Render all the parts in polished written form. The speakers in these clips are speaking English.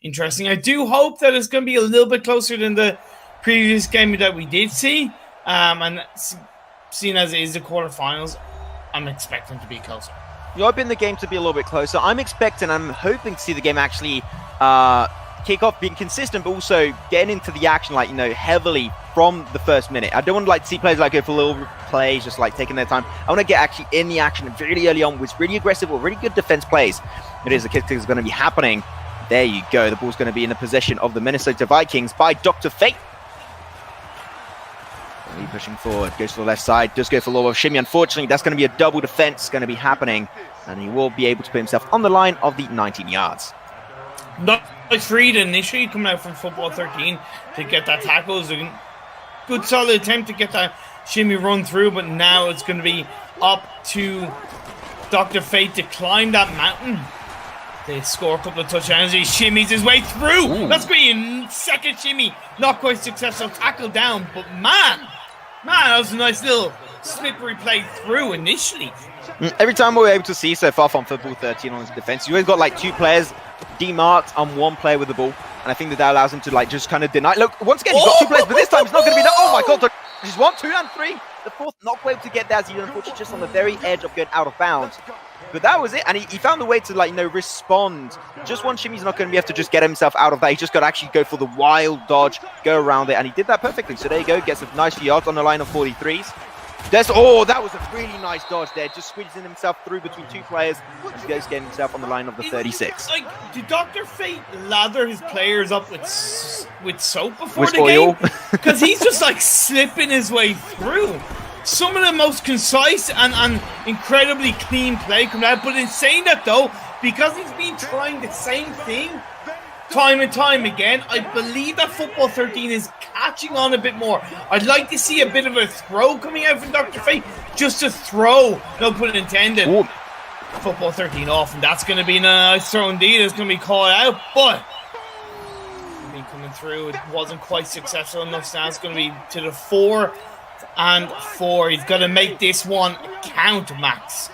interesting. I do hope that it's going to be a little bit closer than the previous game that we did see. And seeing as it is the quarterfinals, I'm expecting to be closer. You're hoping the game to be a little bit closer. I'm hoping to see the game actually kick off, being consistent, but also getting into the action, like, heavily from the first minute. I don't want to see players go for little plays, just taking their time. I want to get actually in the action really early on with really aggressive or really good defense plays. It is the kick is going to be happening. There you go. The ball's going to be in the possession of the Minnesota Vikings by Dr. Fate. Pushing forward, goes to the left side, does go for low of Shimmy. Unfortunately, that's going to be a double defense going to be happening, and he will be able to put himself on the line of the 19 yards. Nice read initially coming out from football13 to get that tackle. It was a good solid attempt to get that Shimmy run through, but now it's going to be up to Dr. Fate to climb that mountain. They score a couple of touchdowns. He shimmies his way through. Ooh. That's being second shimmy. Not quite successful. Tackle down, but man, that was a nice little slippery play through initially. Every time we're able to see so far from football13 on his defense, you always got two players demarked on one player with the ball, and I think that allows him to just kind of deny. Look, once again, he's got two players, but this time it's not going to be that. Oh my God! Just 1, 2, and 3. The fourth not quite able to get there, as he unfortunately just on the very edge of going out of bounds. But that was it, and he found a way to respond. Just one shimmy's not going to be able to just get himself out of that. He just got to actually go for the wild dodge, go around it, and he did that perfectly. So there you go, gets a nice few yards on the line of 43s. That was a really nice dodge there, just squeezing himself through between two players. He goes getting himself on the line of the 36. Did Dr. Fate lather his players up with soap before with the oil? Game? Because he's just slipping his way through. Some of the most concise and incredibly clean play coming out. But in saying that though, because he's been trying the same thing time and time again, I believe that football13 is catching on a bit more. I'd like to see a bit of a throw coming out from Dr. Fate, just a throw, no pun intended. Ooh. Football13 off, and that's going to be a nice throw indeed. It's going to be called out, but coming through, it wasn't quite successful enough. So now it's going to be to the 4 and 4. He's got to make this one count, Max.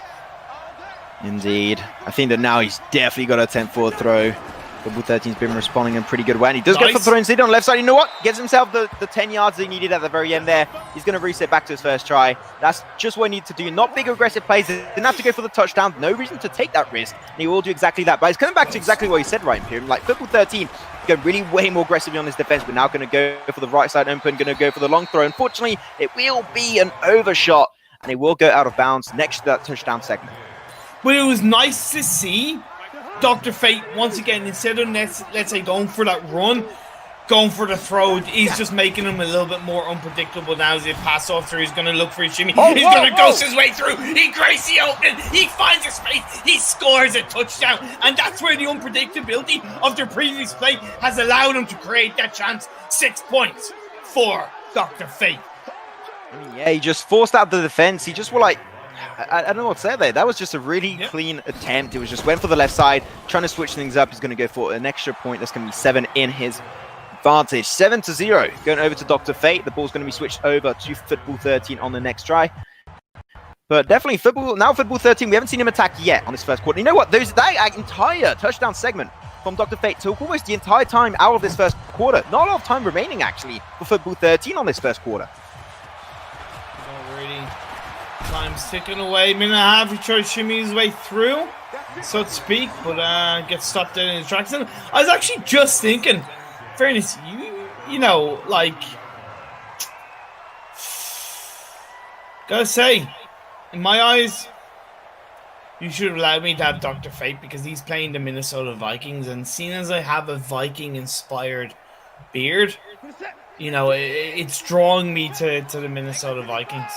Indeed. I think that now he's definitely got to attempt for a throw. football13's been responding in a pretty good way, and he does go for the throw instead on the left side. You know what? Gets himself the 10 yards he needed at the very end there. He's going to reset back to his first try. That's just what he needs to do. Not big aggressive plays. He didn't have to go for the touchdown. No reason to take that risk, and he will do exactly that. But he's coming back to exactly what he said right in here. Football13 go really way more aggressively on his defense, but now going to go for the right side open, going to go for the long throw. Unfortunately, it will be an overshot, and he will go out of bounds next to that touchdown segment. But it was nice to see Dr. Fate, once again, instead of let's say going for that run, going for the throw, he's just making him a little bit more unpredictable now as he pass off through. He's going to look for his shimmy. He's going to ghost his way through. He creates the opening. He finds a space. He scores a touchdown. And that's where the unpredictability of their previous play has allowed him to create that chance. 6 points for Dr. Fate. Yeah, he just forced out the defense. He just I don't know what to say there. That was just a really clean attempt. It was just went for the left side, trying to switch things up. He's going to go for an extra point. That's going to be 7 in his advantage. 7-0. Going over to Dr. Fate. The ball's going to be switched over to football13 on the next try. But definitely football13, we haven't seen him attack yet on this first quarter. You know what? That entire touchdown segment from Dr. Fate took almost the entire time out of this first quarter. Not a lot of time remaining, actually, for football13 on this first quarter. Time's ticking away. Minute and a half. He tries to shimmy his way through, so to speak, but gets stopped dead in his tracks. And I was actually just thinking, fairness, gotta say, in my eyes, you should have allowed me to have Dr. Fate because he's playing the Minnesota Vikings, and seeing as I have a Viking-inspired beard, it's drawing me to the Minnesota Vikings.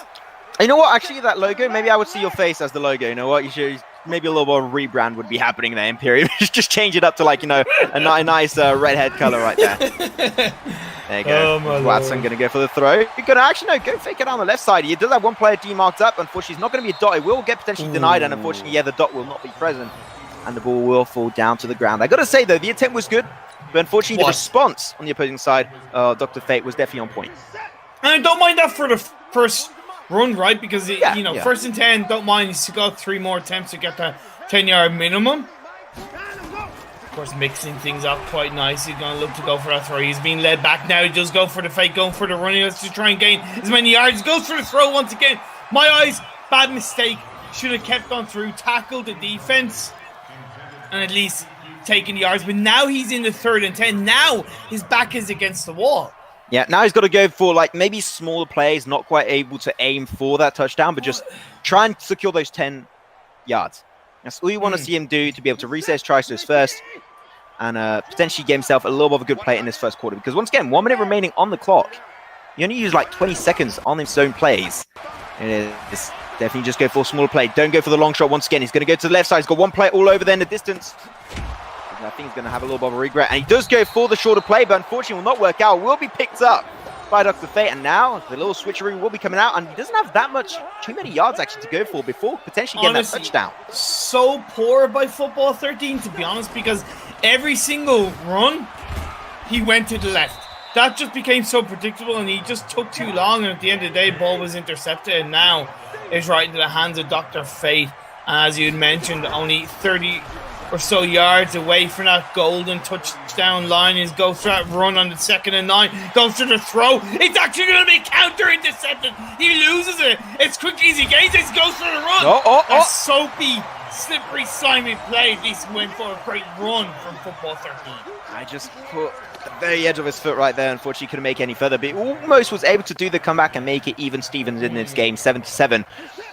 You know what? Actually, that logo, maybe I would see your face as the logo. You know what? You should, maybe a little bit of a rebrand would be happening there, Imperium. Just change it up to a nice redhead color right there. There you go. Watson going to go for the throw. You're going to actually, go fake it on the left side. He does have one player demarked up. Unfortunately, it's not going to be a dot. It will get potentially denied, and unfortunately, the dot will not be present, and the ball will fall down to the ground. I got to say, though, the attempt was good, but unfortunately, the response on the opposing side, Dr. Fate, was definitely on point. And I don't mind that for the first run, right? Because, first and 10, don't mind. He's got 3 more attempts to get that 10-yard minimum. course, mixing things up quite nicely. Going to look to go for that throw. He's being led back now. He does go for the fake, going for the running. Let's just try and gain as many yards. Goes for the throw once again. My eyes, bad mistake. Should have kept on through, tackled the defense, and at least taken yards. But now he's in the 3rd and 10. Now his back is against the wall. Yeah, now he's got to go for like maybe smaller plays, not quite able to aim for that touchdown, but just try and secure those 10 yards. That's all you want to see him do to be able to reset his tries to his first and potentially get himself a little bit of a good play in this first quarter. Because once again, 1 minute remaining on the clock. You only use like 20 seconds on his own plays. It is definitely just go for a smaller play. Don't go for the long shot once again. He's going to go to the left side. He's got one play all over there in the distance. I think he's going to have a little bit of a regret. And he does go for the shorter play, but unfortunately will not work out. Will be picked up by Dr. Fate. And now the little switcheroo will be coming out. And he doesn't have that much, too many yards actually to go for before potentially getting that touchdown. So poor by football 13, to be honest, because every single run, he went to the left. That just became so predictable, and he just took too long. And at the end of the day, ball was intercepted. And now it's right into the hands of Dr. Fate. As you had mentioned, only 30 or so yards away from that golden touchdown line. Is goes for that run on the 2nd and 9, goes to the throw. It's actually going to be counter intercepted. He loses it. It's quickly as he gains it. He goes for the run. A soapy, slippery, slimy play. At least went for a great run from football 13. I just put the very edge of his foot right there. Unfortunately, couldn't make it any further, but he almost was able to do the comeback and make it even Stevens in this game, 7-7.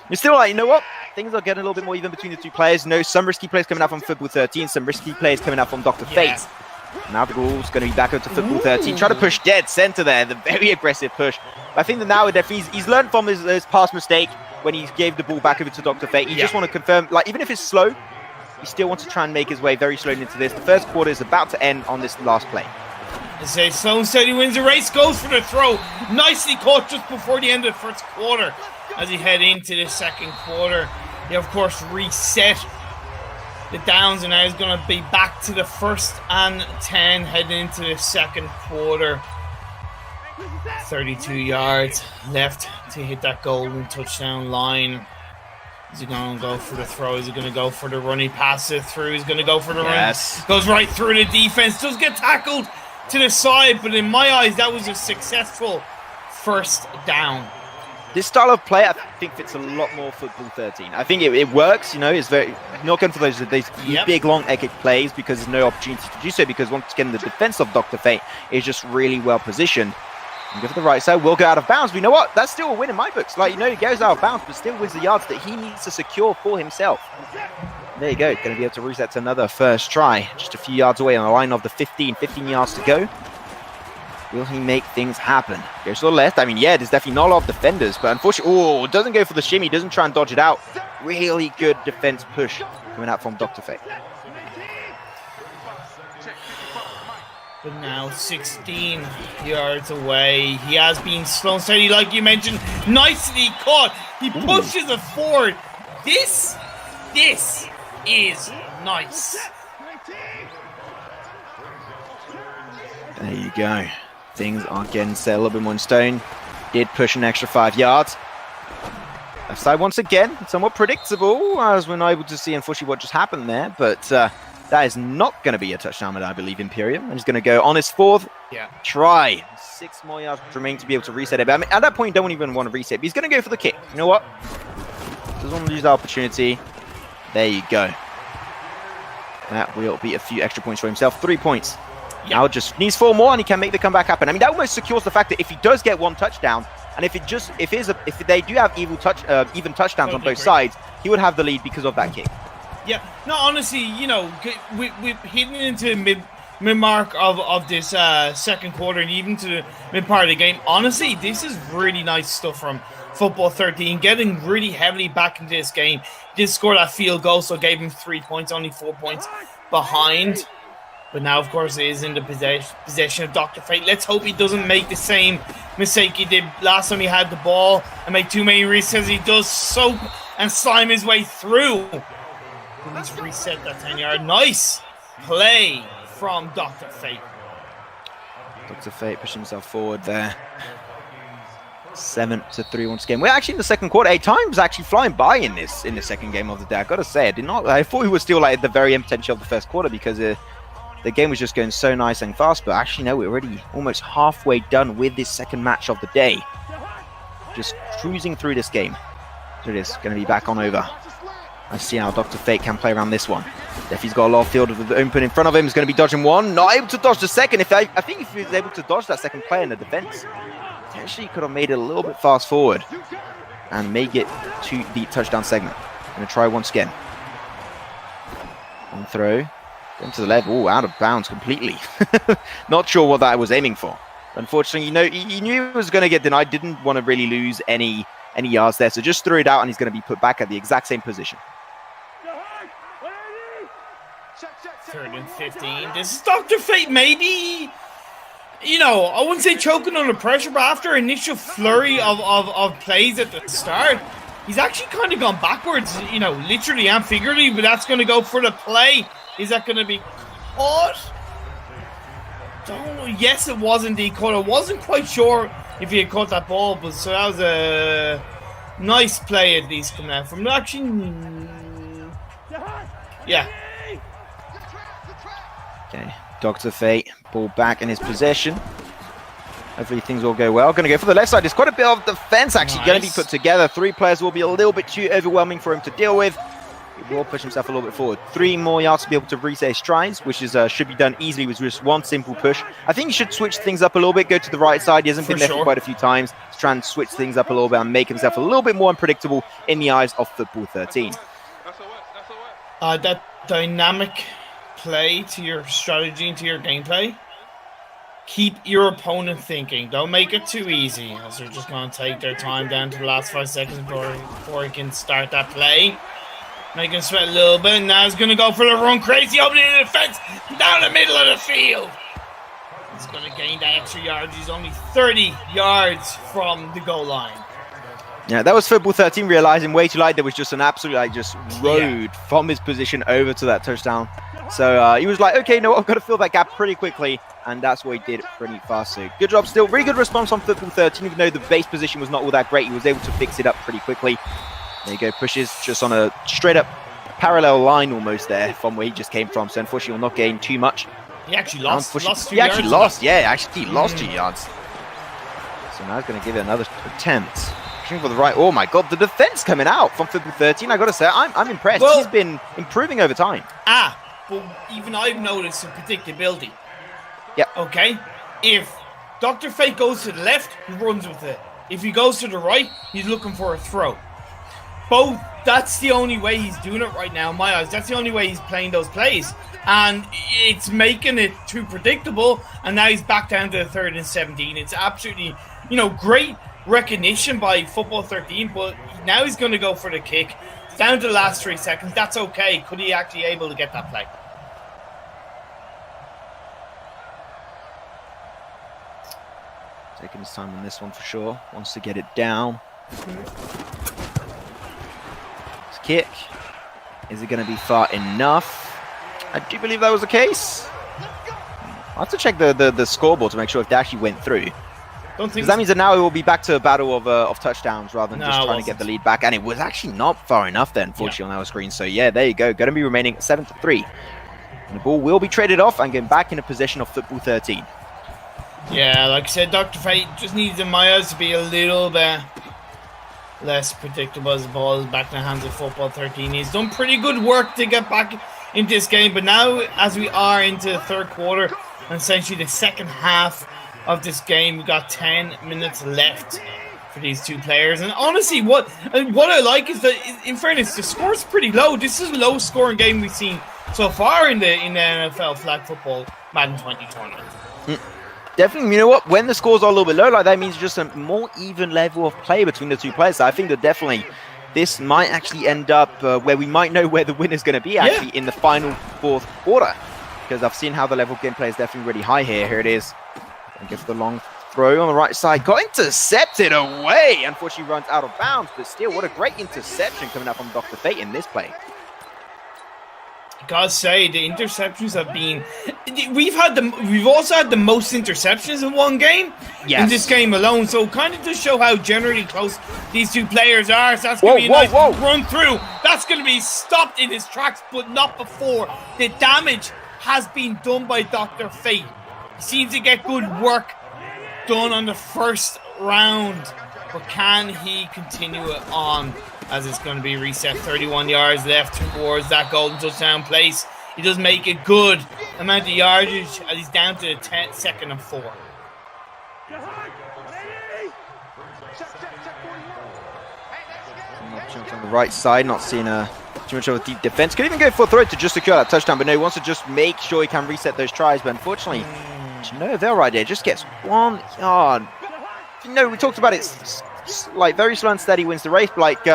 You're still like, you know what? Things are getting a little bit more even between the two players. No, some risky plays coming out from football 13, some risky plays coming out from Dr. Fate. Now the ball's going to be back up to football 13. Try to push dead center there, the very aggressive push. But I think that now he's learned from his past mistake when he gave the ball back over to Dr. Fate. You just want to confirm, like, even if it's slow, he still wants to try and make his way very slowly into this. The first quarter is about to end on this last play. They say slow and steady wins the race, goes for the throw. Nicely caught just before the end of the first quarter. As he head into the second quarter, he of course reset the downs, and now he's going to be back to the 1st and 10 heading into the second quarter. 32 yards left to hit that golden touchdown line. Is he going to go for the throw? Is he going to go for the run? He passes it through. He's going to go for the run. Goes right through the defense. Does get tackled to the side, but in my eyes, that was a successful first down. This style of play, I think, fits a lot more football 13. I think it works, you know, it's very not going for those big, long epic plays because there's no opportunity to do so, because once again, the defense of Dr. Fate is just really well positioned. And go for the right side, will go out of bounds. But you know what? That's still a win in my books. Like, you know, he goes out of bounds, but still wins the yards that he needs to secure for himself. There you go. Going to be able to reset to another first try. Just a few yards away on the line of the 15 yards to go. Will he make things happen? Goes to the left. I mean, yeah, there's definitely not a lot of defenders, but unfortunately, doesn't go for the shimmy, doesn't try and dodge it out. Really good defense push coming out from Dr. Fate. But now 16 yards away. He has been slow and steady, like you mentioned. Nicely caught. He pushes it forward. This is nice. There you go. Things are getting set a little bit more in stone. Did push an extra 5 yards. Left side once again, somewhat predictable, as we're not able to see, unfortunately, what just happened there. But that is not going to be a touchdown, I believe, Imperium. And he's going to go on his 4th try. 6 more yards remaining to be able to reset it. But I mean, at that point, you don't even want to reset. But he's going to go for the kick. You know what? Doesn't want to lose that opportunity. There you go. That will be a few extra points for himself. 3 points. Now just needs 4 more, and he can make the comeback happen. I mean, that almost secures the fact that if he does get 1 touchdown, and if they do have even touchdowns on both sides, he would have the lead because of that kick. Yeah, no, honestly, you know, we're hitting into mid mark of this second quarter, and even to the mid part of the game. Honestly, this is really nice stuff from football 13, getting really heavily back into this game. He did score that field goal, so gave him 3 points, only 4 points behind. But now, of course, it is in the possession of Dr. Fate. Let's hope he doesn't make the same mistake he did last time he had the ball and make too many resets. He does soap and slime his way through. He's reset that 10-yard. Nice play from Dr. Fate. Dr. Fate pushing himself forward there. 7-3 once again. We're actually in the second quarter. Time's actually flying by in the second game of the day. I gotta say, I thought we were still like at the very end potential of the first quarter, because the game was just going so nice and fast, but actually, no, we're already almost halfway done with this second match of the day. Just cruising through this game. So it is going to be back on over. Let's see how Dr. Fate can play around this one. Defy's got a lot of field with the open in front of him. He's going to be dodging one. Not able to dodge the second. I think if he was able to dodge that second player in the defense, potentially could have made it a little bit fast forward and make it to the touchdown segment. Going to try once again. On throw. Going to the left. Oh, out of bounds completely. Not sure what that was aiming for. Unfortunately, he knew he was going to get denied. Didn't want to really lose any yards there. So just threw it out and he's going to be put back at the exact same position. 3rd and 15. This is Dr. Fate, maybe, I wouldn't say choking under pressure, but after initial flurry of plays at the start, he's actually kind of gone backwards, literally and figuratively, but that's going to go for the play. Is that going to be caught? Yes, it was indeed caught. I wasn't quite sure if he had caught that ball, but so that was a nice play at least coming out from actually. Yeah. Okay, Dr. Fate, ball back in his possession. Hopefully things will go well. Going to go for the left side. There's quite a bit of defense actually going to be put together. 3 players will be a little bit too overwhelming for him to deal with. He will push himself a little bit forward. 3 more yards to be able to reset his strides, which is should be done easily with just one simple push. I think he should switch things up a little bit, go to the right side. He hasn't been there for quite a few times. He's trying to switch things up a little bit and make himself a little bit more unpredictable in the eyes of football 13. That dynamic play to your strategy and to your gameplay. Keep your opponent thinking. Don't make it too easy, as they're just going to take their time down to the last 5 seconds before he can start that play. Make him sweat a little bit, and now he's going to go for the run crazy opening in the defense down the middle of the field. He's going to gain that extra yards. He's only 30 yards from the goal line. Yeah, that was football 13 realizing way too late there was just an absolute road from his position over to that touchdown. So he was like, okay, no, I've got to fill that gap pretty quickly, and that's what he did pretty fast. So good job still. Really good response on football 13, even though the base position was not all that great. He was able to fix it up pretty quickly. There you go, pushes just on a straight up parallel line almost there from where he just came from. So unfortunately, will not gain too much. He actually lost 2 yards. He actually lost 2 yards. So now he's going to give it another attempt. For the right. Oh my god, the defense coming out from football 13. I gotta say, I'm impressed. Well, he's been improving over time. But even I've noticed some predictability. Yeah. Okay. If Dr. Fate goes to the left, he runs with it. If he goes to the right, he's looking for a throw. Both. That's the only way he's doing it right now in my eyes. That's the only way he's playing those plays, and it's making it too predictable. And now he's back down to the 3rd and 17. It's absolutely, great recognition by football 13, but now he's going to go for the kick. It's down to the last 3 seconds. That's okay. Could he actually able to get that play? Taking his time on this one for sure. Wants to get it down. His kick. Is it going to be far enough? I do believe that was the case. I'll have to check the scoreboard to make sure if they actually went through. Because that means that now it will be back to a battle of touchdowns rather than just trying to get the lead back. And it was actually not far enough then, unfortunately, on our screen. So yeah, there you go. Going to be remaining 7-3. And the ball will be traded off and getting back in a possession of football 13. Yeah, like I said, Dr. Fate just needs the Myers to be a little bit less predictable as the ball is back in the hands of football 13. He's done pretty good work to get back into this game. But now, as we are into the 3rd quarter, and essentially the second half of this game, we got 10 minutes left for these 2 players. And honestly, what I like is that, in fairness, the score's pretty low. This is the lowest scoring game we've seen so far in the NFL Flag Football Madden 20 tournament. Definitely, you know what? When the scores are a little bit low, like that means just a more even level of play between the 2 players. So I think that definitely this might actually end up where we might know where the winner's going to be actually in the final 4th quarter. Because I've seen how the level of gameplay is definitely really high here. Here it is. And gives the long throw on the right side. Got intercepted away. Unfortunately, runs out of bounds. But still, what a great interception coming up from Dr. Fate in this play. I gotta say, the interceptions have been... We've also had the most interceptions in one game. In this game alone. So kind of to show how generally close these 2 players are. So that's going to be a nice run through. That's going to be stopped in his tracks, but not before the damage has been done by Dr. Fate. He seems to get good work done on the first round, but can he continue it on as it's going to be reset? 31 yards left towards that golden touchdown place. He does make a good amount of yardage and he's down to 2nd and 4. On the right side, not seeing too much of a deep defense. Could even go for a throw to just secure that touchdown, but no, he wants to just make sure he can reset those tries. But unfortunately, no avail right there. Just gets 1 yard. No, we talked about it. Like very slow and steady wins the race. But like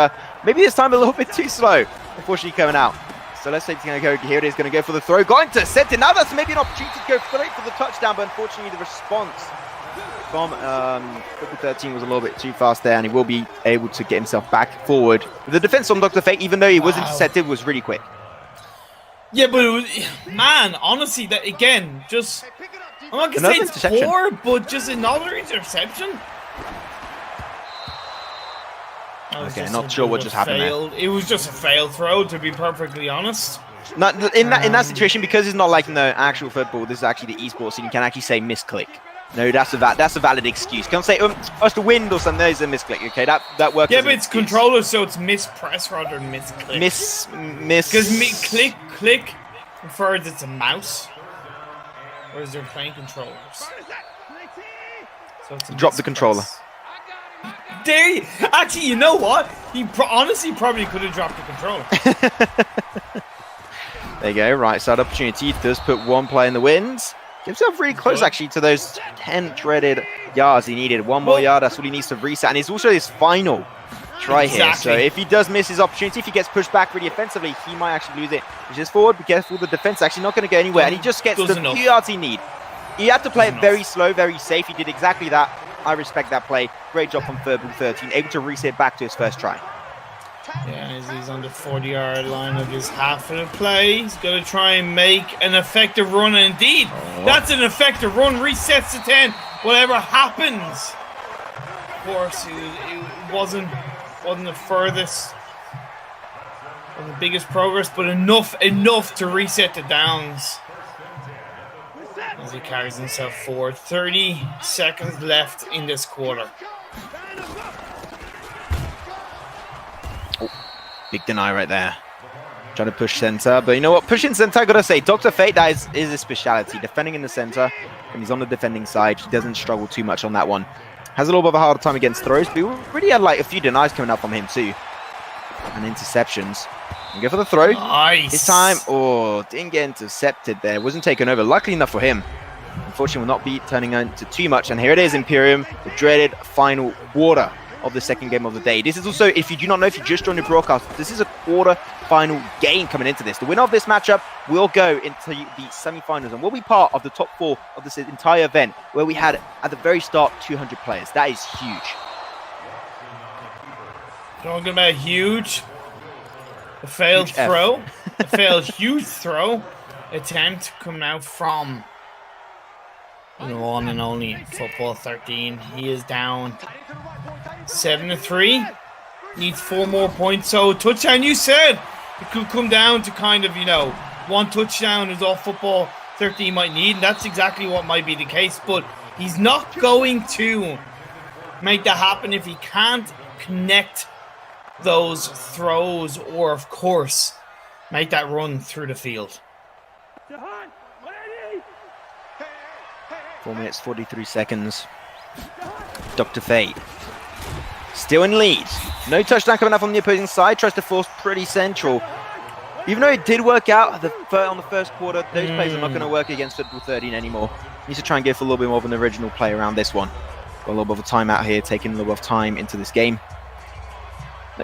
maybe this time a little bit too slow. Unfortunately, coming out. So let's say he's going to go. Here it is, going to go for the throw. Got intercepted. Now that's maybe an opportunity to go straight for the touchdown, but unfortunately the response from football 13 was a little bit too fast there, and he will be able to get himself back forward. The defense on Dr. Fate, even though he was intercepted, was really quick. Yeah, but it was, man, honestly, that again, just I'm not gonna say it's poor, but just another interception. Okay, not sure what just happened there. It was just a failed throw, to be perfectly honest. Not in that situation, because it's not like in the actual football. This is actually the esports, and you can actually say misclick. No, that's a valid excuse. Can't say it's the wind or something. There's a misclick. Okay, that works. Yeah, but it's controller, so it's mispress rather than misclick. Miss. Because click refers it's a mouse, whereas they're playing controllers. So it's drop the controller. Actually, you know what? He honestly probably could have dropped the controller. There you go. Right side opportunity. Does put one play in the wins. Gives himself really close actually to those 10 dreaded yards he needed. One more yard. That's what he needs to reset. And it's also his final try here. So if he does miss his opportunity, if he gets pushed back really offensively, he might actually lose it. He's just forward. Be careful. The defense actually not going to go anywhere. And he just gets the few yards he needs. He had to play it very slow, very safe. He did exactly that. I respect that play. Great job from football 13. Able to reset back to his first try. Yeah, he's on the 40-yard line of his half of the play. He's going to try and make an effective run. And indeed, that's an effective run. Resets to 10. Whatever happens. Of course, it wasn't the furthest, wasn't the biggest progress, but enough to reset the downs. As he carries himself forward. 30 seconds left in this quarter. Big deny right there. Trying to push center, but you know what? Pushing center, I gotta say, Dr. Fate, that is his speciality. Defending in the center, and he's on the defending side. He doesn't struggle too much on that one. Has a little bit of a harder time against throws, but he really had like a few denies coming up from him too. And interceptions. And go for the throw. Nice. This time, didn't get intercepted there. Wasn't taken over. Luckily enough for him. Unfortunately, will not be turning into too much. And here it is, Imperium, the dreaded final quarter of the second game of the day. This is also, if you do not know, if you just joined the broadcast, this is a quarter-final game coming into this. The winner of this matchup will go into the semi-finals and will be part of the top 4 of this entire event, where we had, at the very start, 200 players. That is huge. Talking about huge. A failed throw. A failed huge throw attempt coming out from the one and only football 13. He is down 7-3. Needs 4 more points. So touchdown, you said it could come down to kind of, one touchdown is all football 13 might need, and that's exactly what might be the case. But he's not going to make that happen if he can't connect those throws or, of course, make that run through the field. 4 minutes, 43 seconds. Dr. Fate still in lead. No touchdown coming up on the opposing side. Tries to force pretty central. Even though it did work out on the first quarter, those plays are not going to work against football 13 anymore. Needs to try and go for a little bit more of an original play around this one. Got a little bit of a timeout here, taking a little bit of time into this game.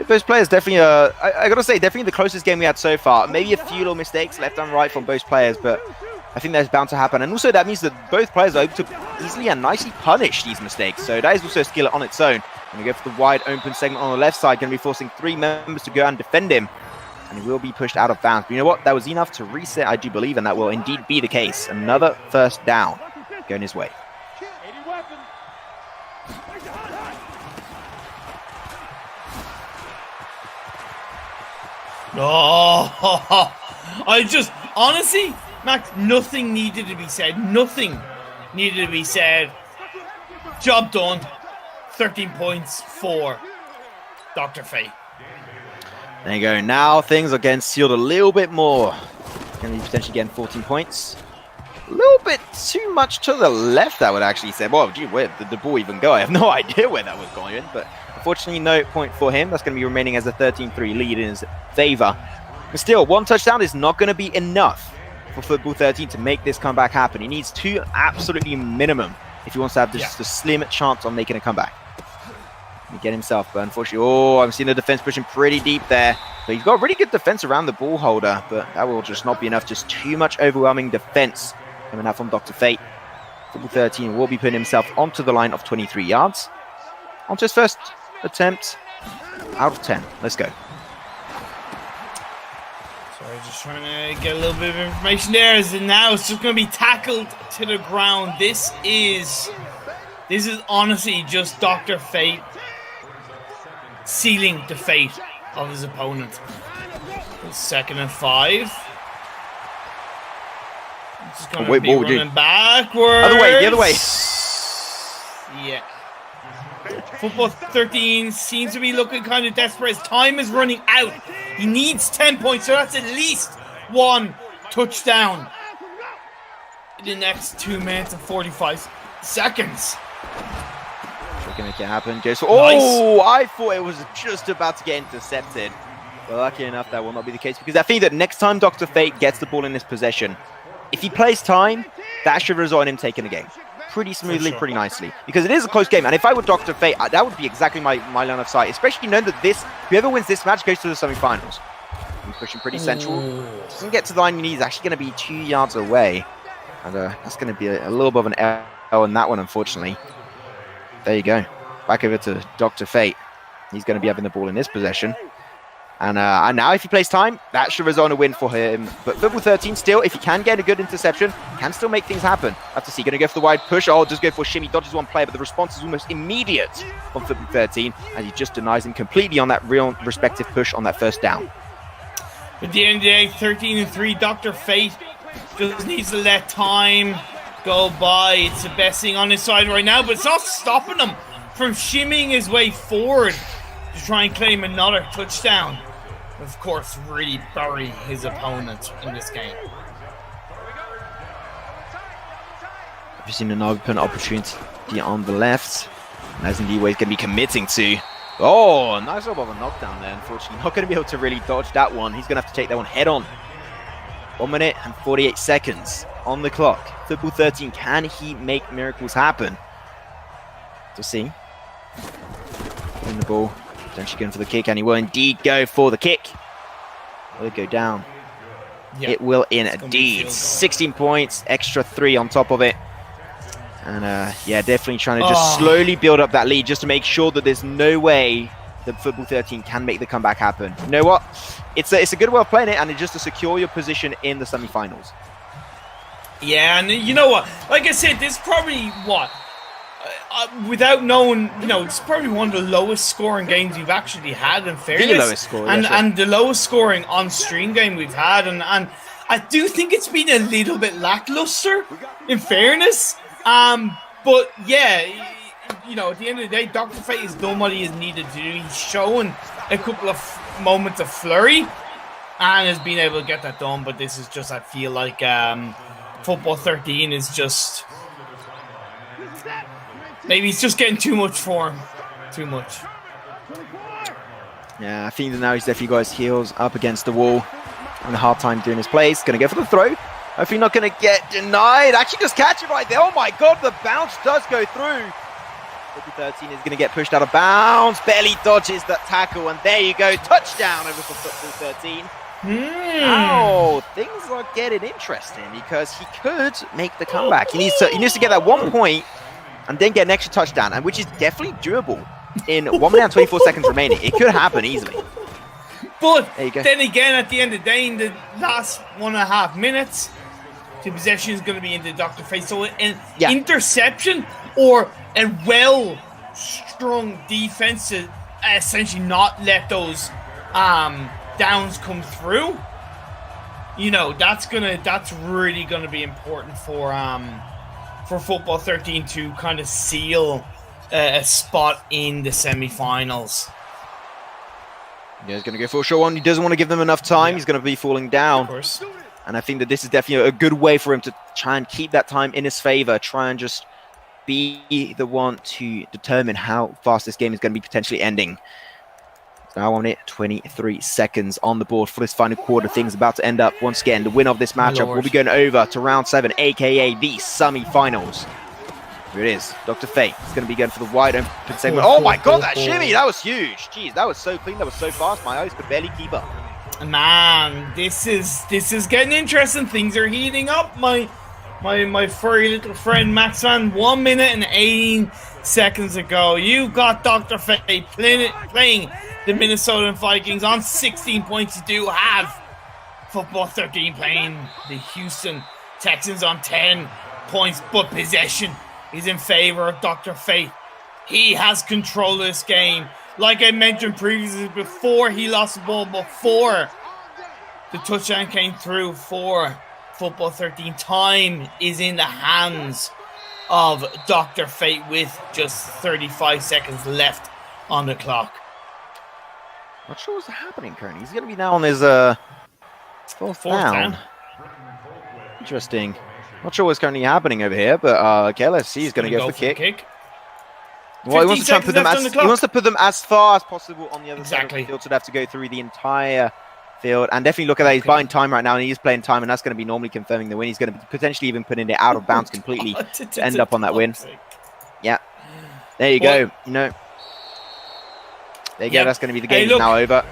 Those players definitely, I got to say, definitely the closest game we had so far. Maybe a few little mistakes left and right from both players, but I think that's bound to happen. And also that means that both players are able to easily and nicely punish these mistakes. So that is also a skill on its own. Going to go for the wide open segment on the left side. Going to be forcing 3 members to go and defend him. And he will be pushed out of bounds. But you know what? That was enough to reset, I do believe, and that will indeed be the case. Another first down going his way. Oh, honestly, Max, nothing needed to be said. Nothing needed to be said. Job done. 13 points for Dr. Fate. There you go. Now things are getting sealed a little bit more. Going to be potentially getting 14 points. A little bit too much to the left, I would actually say. Well, gee, where did the ball even go? I have no idea where that was going, but unfortunately, no point for him. That's going to be remaining as a 13-3 lead in his favor. But still, one touchdown is not going to be enough for Football 13 to make this comeback happen. He needs 2 absolutely minimum if he wants to have just a slim chance on making a comeback. He get himself, but unfortunately, I'm seeing the defense pushing pretty deep there. But he's got really good defense around the ball holder, but that will just not be enough. Just too much overwhelming defense coming out from Dr. Fate. Football 13 will be putting himself onto the line of 23 yards. Onto his first attempt out of 10. Let's go. Sorry, just trying to get a little bit of information there. As now it's just going to be tackled to the ground. This is honestly just Dr. Fate sealing the fate of his opponent. 2nd and 5. Just going to be running backwards. The other way. Yeah. Football 13 seems to be looking kind of desperate. His time is running out. He needs 10 points, so that's at least 1 touchdown in the next 2 minutes and 45 seconds. We can make it happen. Goes for, nice. I thought it was just about to get intercepted. But lucky enough, that will not be the case, because I think that next time Dr. Fate gets the ball in this possession, if he plays time, that should result in him taking the game pretty smoothly, pretty nicely, because it is a close game. And if I were Dr. Fate, that would be exactly my line of sight, especially knowing that whoever wins this match goes to the semi-finals. He's pushing pretty central. Doesn't get to the line, he's actually going to be 2 yards away. And that's going to be a little bit of an L on that one, unfortunately. There you go. Back over to Dr. Fate. He's going to be having the ball in his possession. And now if he plays time, that should result in a win for him. But Football 13 still, if he can get a good interception, can still make things happen. Have to see, going to go for the wide push. Just go for a shimmy, dodges one player, but the response is almost immediate from Football 13, and he just denies him completely on that real respective push on that first down. At the end of the day, 13-3, Dr. Fate just needs to let time go by. It's the best thing on his side right now, but it's not stopping him from shimmying his way forward to try and claim another touchdown. Of course, really bury his opponent in this game. We've seen an open opportunity on the left. And that's indeed what he's going to be committing to. Nice job of a knockdown there. Unfortunately, not going to be able to really dodge that one. He's going to have to take that one head on. 1 minute and 48 seconds on the clock. Football 13, can he make miracles happen? To see. In the ball. Potentially going for the kick, and he will indeed go for the kick. Will it go down? Yep. It will indeed. 16 points, extra 3 on top of it. And definitely trying to just slowly build up that lead just to make sure that there's no way that Football 13 can make the comeback happen. You know what? It's a good way of playing it, and it's just to secure your position in the semi-finals. Yeah, and you know what? Like I said, this is probably without knowing, it's probably one of the lowest scoring games we've actually had, in fairness. The lowest score, and the lowest scoring on-stream game we've had. And I do think it's been a little bit lackluster, in fairness. But yeah, at the end of the day, Dr. Fate has done what he has needed to do. He's shown a couple of moments of flurry and has been able to get that done. But this is just, I feel like Football 13 is just... Maybe he's just getting too much for him. Too much. Yeah, I think that now he's definitely got his heels up against the wall. Having a hard time doing his plays. Going to go for the throw. Hopefully not going to get denied. Actually just catch it right there. Oh my god, the bounce does go through. 13 is going to get pushed out of bounds. Barely dodges that tackle. And there you go. Touchdown over for Football 13. Now things are getting interesting because he could make the comeback. He needs to get that 1 point and then get an extra touchdown, and which is definitely doable in 1 minute and 24 seconds remaining. It could happen easily. But then again, at the end of the day, in the last 1.5 minutes, the possession is going to be into Dr. Fate. So an interception or a well-strung defense to essentially not let those downs come through you know, that's really gonna be important for football 13 to kind of seal a spot in the semifinals. Yeah, he's going to go for a short one. He doesn't want to give them enough time. Yeah. He's going to be falling down. Of course. And I think that this is definitely a good way for him to try and keep that time in his favor, try and just be the one to determine how fast this game is going to be potentially ending. Now on it, 23 seconds on the board for this final quarter. Things about to end up once again. The winner of this matchup will be going over to round 7, aka the semi-finals. Here it is, Dr. Fate. It's going to be going for the wide open segment. Oh my god, that shimmy! That was huge. Jeez, that was so clean. That was so fast. My eyes could barely keep up. Man, this is getting interesting. Things are heating up. My furry little friend Max Van, 1 minute and 18 seconds ago. You got Dr. Fate playing the Minnesota Vikings on 16 points. You do have football 13 playing the Houston Texans on 10 points, but possession is in favor of Dr. Fate. He has control of this game. Like I mentioned previously, before he lost the ball, before the touchdown came through for football 13, time is in the hands of Dr. Fate with just 35 seconds left on the clock. Not sure what's happening currently. He's going to be now on his fourth down. Interesting. Not sure what's currently happening over here, but okay, let's see. He's going to go for the kick. Well, he wants to try and put them as far as possible on the other side of the field, so they have to go through the entire field. And definitely look at that. He's buying time right now, and he is playing time, and that's going to be normally confirming the win. He's going to be potentially even putting it out of bounds completely to end up on that win. Yeah. There you go. You know. There you go. That's going to be the game now over.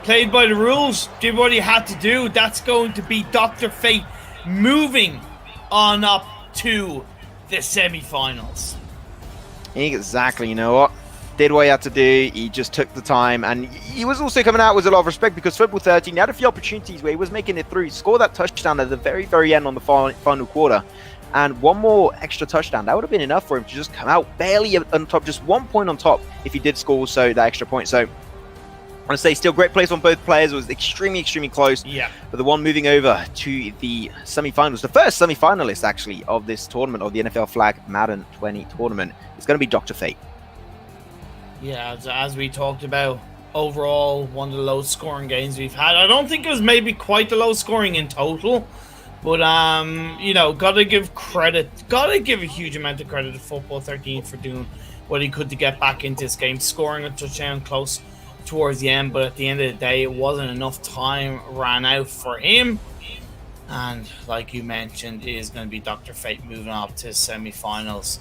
Played by the rules. Did what he had to do. That's going to be Dr. Fate moving on up to the semi-finals. Exactly. You know what? Did what he had to do. He just took the time, and he was also coming out with a lot of respect because football 13, he had a few opportunities where he was making it through. He scored that touchdown at the very, very end on the final quarter, and one more extra touchdown, that would have been enough for him to just come out barely on top, just 1 point on top if he did score also that extra point. So I want to say still great plays on both players. It was extremely, extremely close. Yeah. But the one moving over to the semi-finals, the first semi-finalist actually of this tournament, of the NFL Flag Madden 20 tournament, is going to be Dr. Fate. Yeah, as we talked about, overall, one of the lowest scoring games we've had. I don't think it was maybe quite the low scoring in total, but, you know, gotta give a huge amount of credit to Football 13 for doing what he could to get back into this game, scoring a touchdown close towards the end, but at the end of the day, it wasn't enough time ran out for him. And like you mentioned, it is going to be Dr. Fate moving up to semi-finals.